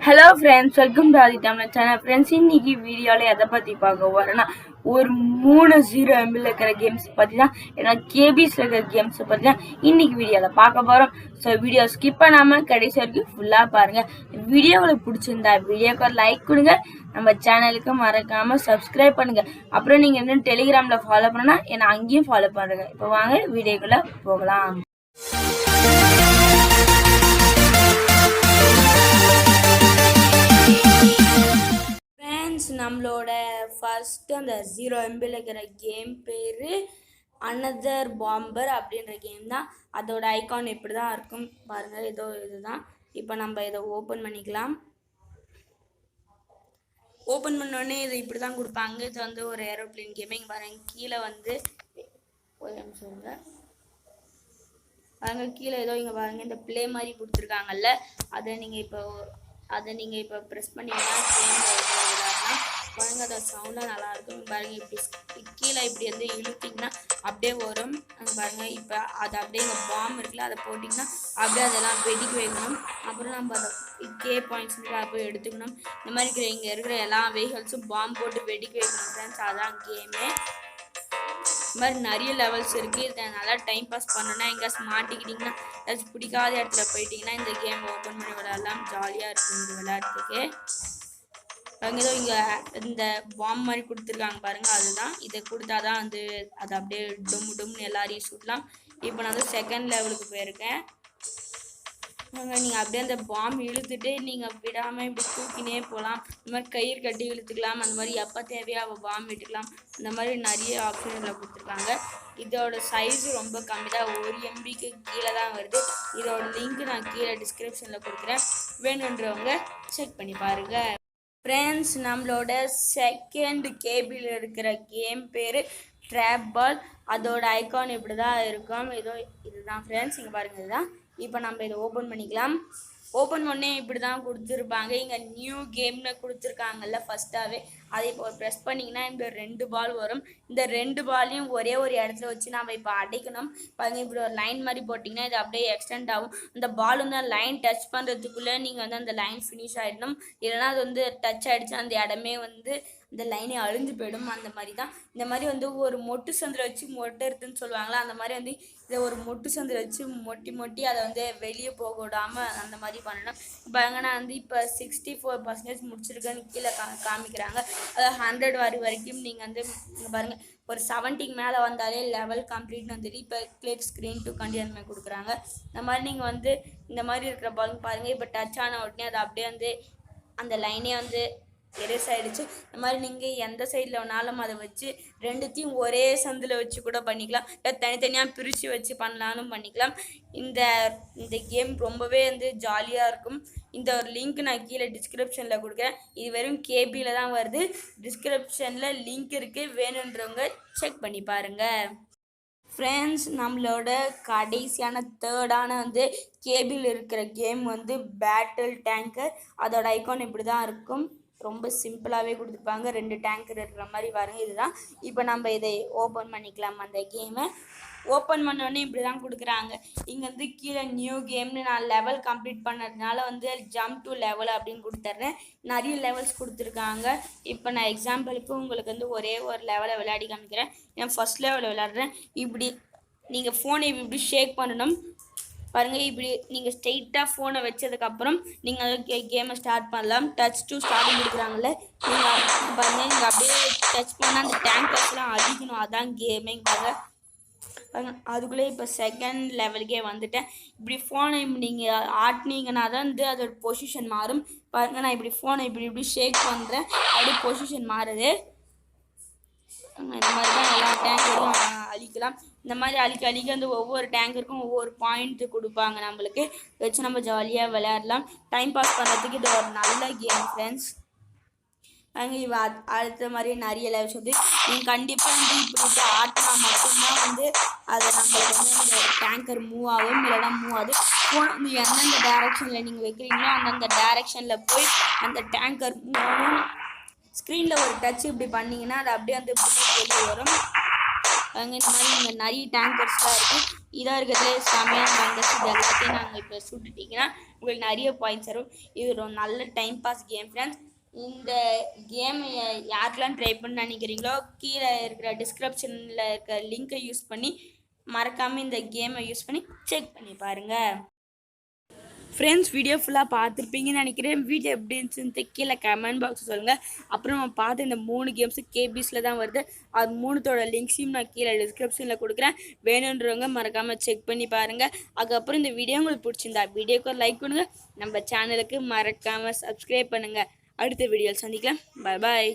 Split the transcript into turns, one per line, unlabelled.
Hello friends, welcome to Aadhi Tamil channel. Friends, இன்னைக்கு வீடியோவில் எதை பற்றி பார்க்க போகிறேன்னா ஒரு 3 MB இருக்கிற கேம்ஸ் பற்றி தான், ஏன்னா கேபிஸில் இருக்கிற கேம்ஸை பற்றி தான் இன்னைக்கு வீடியோவில் பார்க்க போகிறோம். ஸோ வீடியோ ஸ்கிப் பண்ணாமல் கடைசி வரைக்கும் ஃபுல்லாக பாருங்கள். வீடியோவில் பிடிச்சிருந்தா வீடியோக்கு ஒரு லைக் கொடுங்க, நம்ம சேனலுக்கு மறக்காமல் சப்ஸ்கிரைப் பண்ணுங்கள். அப்புறம் நீங்கள் இன்னும் டெலிகிராமில் ஃபாலோ பண்ணனா என்னை அங்கேயும் ஃபாலோ பண்ணுங்கள். இப்போ வாங்க வீடியோக்குள்ளே போகலாம். நம்மளோட ஃபர்ஸ்ட் அந்த 0 MB இருக்கிற கேம் பேரு அனதர் பாம்பர் அப்படின்ற கேம் தான். அதோட ஐகான் இப்படி தான் இருக்கும் பாருங்க. ஏதோ இதுதான். இப்போ நம்ம இதை ஓப்பன் பண்ணிக்கலாம். ஓப்பன் பண்ணோடனே இது இப்படி தான் கொடுப்பாங்க. இது வந்து ஒரு ஏரோப்ளேன் கேமிங் பாருங்க. கீழே வந்து சொல்லுங்க பாருங்க, கீழே ஏதோ இங்கே பாருங்க இந்த பிளே மாதிரி கொடுத்துருக்காங்கல்ல, அதை நீங்கள் இப்போ ப்ரெஸ் பண்ணிங்கன்னா பாருங்க, அதோட சவுண்டாக நல்லாயிருக்கும் பாருங்க. இப்படி கீழே இப்படி வந்து இழுத்திங்கன்னா அப்படியே வரும். அங்கே பாருங்கள், இப்போ அதை அப்படியே இங்கே பாம் இருக்குல்ல, அதை போட்டிங்கன்னா அப்படியே அதெல்லாம் வெடிக்க வைக்கணும். அப்புறம் நம்ம அதை பாயிண்ட்ஸ் போய் எடுத்துக்கணும். இந்த மாதிரி இங்கே இருக்கிற எல்லா வெஹிக்கல்ஸும் பாம் போட்டு வெடிக்க வைக்கணும் ஃப்ரெண்ட்ஸ். அதான் கேமு. இந்த மாதிரி நிறைய லெவல்ஸ் இருக்குது. இதை நல்லா டைம் பாஸ் பண்ணணுன்னா எங்கேயாச்சும் மாட்டிக்கிட்டிங்கன்னா, ஏதாச்சும் பிடிக்காத இடத்துல போயிட்டிங்கன்னா இந்த கேம் ஓப்பன் பண்ணி விளையாடலாம். ஜாலியாக இருக்கும் இது விளையாடுறதுக்கு. அங்கே ஏதோ இங்கே இந்த பாம் மாதிரி கொடுத்துருக்காங்க பாருங்கள், அதுதான். இதை கொடுத்தா தான் வந்து அதை அப்படியே டொம்னு எல்லாரையும் சுடலாம். இப்போ நான் வந்து செகண்ட் லெவலுக்கு போயிருக்கேன். நீங்கள் அப்படியே அந்த பாம் இழுத்துட்டு நீங்கள் விடாமல் இப்படி தூக்கினே போகலாம். இந்த மாதிரி கயிறு கட்டி இழுத்துக்கலாம். அந்த மாதிரி எப்போ தேவையோ அவள் பாம் விட்டுக்கலாம். இந்த மாதிரி நிறைய ஆப்ஷன்களை கொடுத்துருக்காங்க. இதோட சைஸு ரொம்ப கம்மி தான், 1 MBக்கு கீழே தான் வருது. இதோட லிங்க் நான் கீழே டிஸ்கிரிப்ஷனில் கொடுக்குறேன், வேணுன்றவங்க செக் பண்ணி பாருங்கள். ஃப்ரெண்ட்ஸ், நம்மளோட செகண்ட் கேபியில் இருக்கிற கேம் பேர் ட்ராப் பால். அதோட ஐகான் இப்படி தான் இருக்கும். இதுதான் ஃப்ரெண்ட்ஸ், இங்கே பாருங்கள், இதுதான். இப்போ நம்ம இதை ஓப்பன் பண்ணிக்கலாம். ஓப்பன் பண்ணே இப்படி தான் கொடுத்துருப்பாங்க. இங்கே நியூ கேம்னு கொடுத்துருக்காங்கல்ல ஃபஸ்ட்டாகவே, அதை இப்போ ப்ரெஸ் பண்ணிங்கன்னா இந்த 2 பால் வரும். இந்த 2 பாலையும் ஒரே ஒரு இடத்துல வச்சு நம்ம இப்போ அடைக்கணும். பாருங்க, இப்படி ஒரு லைன் மாதிரி போட்டிங்கன்னா இது அப்படியே எக்ஸ்டெண்ட் ஆகும். இந்த பால் வந்து லைன் டச் பண்ணுறதுக்குள்ளே நீங்கள் வந்து அந்த லைன் ஃபினிஷ் ஆகிடணும். இல்லைனா அது வந்து டச் ஆகிடுச்சு அந்த இடமே வந்து இந்த லைனே அழிஞ்சு போயிடும். அந்த மாதிரி தான். இந்த மாதிரி வந்து ஒரு மொட்டு சந்தில் வச்சு மொட்டுறதுன்னு சொல்லுவாங்களா, அந்த மாதிரி வந்து இதை ஒரு மொட்டு சந்தில் வச்சு மொட்டி அதை வந்து வெளியே போக விடாமல் அந்த மாதிரி பண்ணணும். பாருங்க, நான் வந்து இப்போ 64% முடிச்சிருக்கேன்னு கீழே காமிக்கிறாங்க. அது 100 வரைக்கும் நீங்கள் வந்து பாருங்கள், ஒரு 70க்கு மேலே வந்தாலே லெவல் கம்ப்ளீட்னு வந்துட்டு இப்போ கிளிக் ஸ்க்ரீன் டு கண்டினியூ கொடுக்குறாங்க. இந்த மாதிரி நீங்கள் வந்து இந்த மாதிரி இருக்கிற பால் பாருங்கள், இப்போ டச் ஆன உடனே அது அப்படியே வந்து அந்த லைனே வந்து எரேஸ் ஆகிடுச்சு. இந்த மாதிரி நீங்கள் எந்த சைடில் வேணாலும் அதை வச்சு ரெண்டுத்தையும் ஒரே சந்தில் வச்சு கூட பண்ணிக்கலாம், இல்லை தனித்தனியாக பிரித்து வச்சு பண்ணலான்னு பண்ணிக்கலாம். இந்த கேம் ரொம்பவே வந்து ஜாலியாக இருக்கும். இந்த ஒரு லிங்க் நான் கீழே டிஸ்கிரிப்ஷனில் கொடுக்குறேன். இது வெறும் கேபியில் தான் வருது. டிஸ்கிரிப்ஷனில் லிங்க் இருக்குது, வேணுன்றவங்க செக் பண்ணி பாருங்கள். ஃப்ரெண்ட்ஸ், நம்மளோட கடைசியான தேர்டான வந்து கேபிள் இருக்கிற கேம் வந்து பேட்டில் டேங்கர். அதோட ஐகான் இப்படி தான் இருக்கும். ரொம்ப சிம்பிளாகவே கொடுத்துருப்பாங்க. 2 டேங்கர் இருக்கிற மாதிரி பாருங்க, இதுதான். இப்போ நம்ம இதை ஓப்பன் பண்ணிக்கலாம். அந்த கேமை ஓப்பன் பண்ணோடனே இப்படி தான் கொடுக்குறாங்க. இங்கே வந்து கீழே நியூ கேம்னு நான் லெவல் கம்ப்ளீட் பண்ணதுனால வந்து ஜம்ப் டு லெவல் அப்படின்னு கொடுத்துட்றேன். நிறைய லெவல்ஸ் கொடுத்துருக்காங்க. இப்போ நான் எக்ஸாம்பிளுக்கு உங்களுக்கு வந்து ஒரே ஒரு லெவலை விளையாடி காமிக்கிறேன். நான் ஃபஸ்ட் லெவலில் விளையாடுறேன். இப்படி நீங்கள் ஃபோனை இப்படி ஷேக் பண்ணணும் பாருங்கள். இப்படி நீங்கள் ஸ்ட்ரெயிட்டாக ஃபோனை வச்சதுக்கப்புறம் நீங்கள் கேமை ஸ்டார்ட் பண்ணலாம். டச் டு ஸ்டார்ட் கொடுக்குறாங்கல்ல, நீங்கள் பாருங்கள், நீங்கள் அப்படியே டச் பண்ணால் அந்த டேங்கர்ஸ்லாம் அடிக்கணும். அதான் கேமே பாருங்கள். அதுக்குள்ளே இப்போ செகண்ட் லெவலுக்கே வந்துட்டேன். இப்படி ஃபோனை நீங்கள் ஆட்டினீங்கன்னா தான் வந்து அதோட பொசிஷன் மாறும். பாருங்கள், நான் இப்படி ஃபோனை இப்படி ஷேக் பண்ணுறேன், அப்படியே பொசிஷன் மாறுது. இந்த மாதிரி தான் எல்லா டேங்கரும் அழிக்கலாம். இந்த மாதிரி அழிக்க வந்து ஒவ்வொரு டேங்கருக்கும் ஒவ்வொரு பாயிண்ட் கொடுப்பாங்க. நம்மளுக்கு வச்சு நம்ம ஜாலியாக விளையாடலாம். டைம் பாஸ் பண்ணுறதுக்கு இது ஒரு நல்ல கேம் ஃப்ரெண்ட்ஸ். அங்கே இவ அடுத்த மாதிரி நிறைய லெவல்ஸ் வந்து நீங்கள் கண்டிப்பாக வந்து இப்படி ஆட்டினா மட்டும்தான் வந்து அதை நம்மளுக்கு வந்து அந்த டேங்கர் மூவ் ஆகும், இல்லைனா மூவ் ஆகுது. ஃபோன் வந்து எந்தெந்த டைரக்ஷனில் நீங்கள் வைக்கிறீங்களோ அந்தந்த டைரக்ஷனில் போய் அந்த டேங்கர் மூவ் ஆகும். ஸ்க்ரீனில் ஒரு டச் இப்படி பண்ணிங்கன்னா அது அப்படியே அந்த புல்லட் வெளியே வரும். அங்கே இந்த மாதிரி இங்கே நிறைய டேங்கர்ஸ்லாம் இருக்குது. இதாக இருக்கிறதுலே செமையான டேங்கர்ஸ். இது எல்லாத்தையும் நாங்கள் இப்போ சுட்டுட்டிங்கன்னா உங்களுக்கு நிறைய பாயிண்ட்ஸ் வரும். இது ஒரு நல்ல டைம் பாஸ் கேம் ஃப்ரெண்ட்ஸ். இந்த கேமை யாருக்கெல்லாம் ட்ரை பண்ண நினைக்கிறீங்களோ கீழே இருக்கிற டிஸ்கிரிப்ஷனில் இருக்கிற லிங்கை யூஸ் பண்ணி மறக்காமல் இந்த கேமை யூஸ் பண்ணி செக் பண்ணி பாருங்கள். ஃப்ரெண்ட்ஸ் வீடியோ ஃபுல்லாக பார்த்துருப்பீங்கன்னு நினைக்கிறேன். வீடியோ எப்படி இருந்துச்சுன்னு கீழே கமெண்ட் பாக்ஸ் சொல்லுங்கள். அப்புறம் நம்ம பார்த்து இந்த 3 கேம்ஸு கேபிஸில் தான் வருது. அது 3தோட லிங்க்ஸையும் நான் கீழே டிஸ்கிரிப்ஷனில் கொடுக்குறேன். வேணுன்றவங்க மறக்காமல் செக் பண்ணி பாருங்கள். அதுக்கப்புறம் இந்த வீடியோ உங்களுக்கு பிடிச்சிருந்தா வீடியோக்கு ஒரு லைக் பண்ணுங்கள். நம்ம சேனலுக்கு மறக்காமல் சப்ஸ்கிரைப் பண்ணுங்கள். அடுத்த வீடியோவில் சந்திக்கலாம். பாய் பாய்.